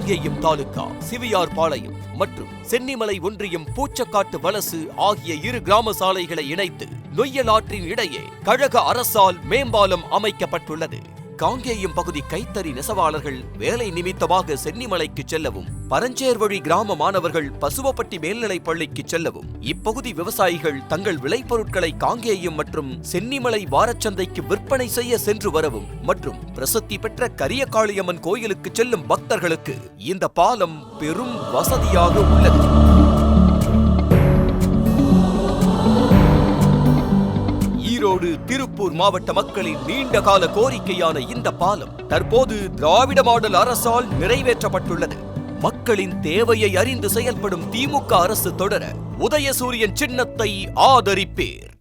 காங்கேயம் தாலுகா சிவியார் பாளையம் மற்றும் சென்னிமலை ஒன்றியம் பூச்சக்காட்டு வலசு ஆகிய இரு கிராம சாலைகளை இணைத்து நொய்யல் ஆற்றின் இடையே கழக அரசால் மேம்பாலம் அமைக்கப்பட்டுள்ளது. காங்கேயம் பகுதி கைத்தறி நெசவாளர்கள் வேலை நிமித்தமாக சென்னிமலைக்கு செல்லவும், பரஞ்சேர்வழி கிராம மாணவர்கள் பசுவப்பட்டி மேல்நிலைப் பள்ளிக்கு செல்லவும், இப்பகுதி விவசாயிகள் தங்கள் விளைபொருட்களை காங்கேயம் மற்றும் சென்னிமலை வாரச்சந்தைக்கு விற்பனை செய்ய சென்று வரவும் மற்றும் பிரசித்தி பெற்ற கரியகாளியம்மன் கோயிலுக்கு செல்லும் பக்தர்களுக்கு இந்த பாலம் பெரும் வசதியாக உள்ளது. ஈரோடு, திருப்பூர் மாவட்ட மக்களின் நீண்ட கால கோரிக்கையான இந்த பாலம் தற்போது திராவிட மாடல் அரசால் நிறைவேற்றப்பட்டுள்ளது. மக்களின் தேவையை அறிந்து செயல்படும் திமுக அரசு தொடர உதயசூரியன் சின்னத்தை ஆதரிப்பேர்.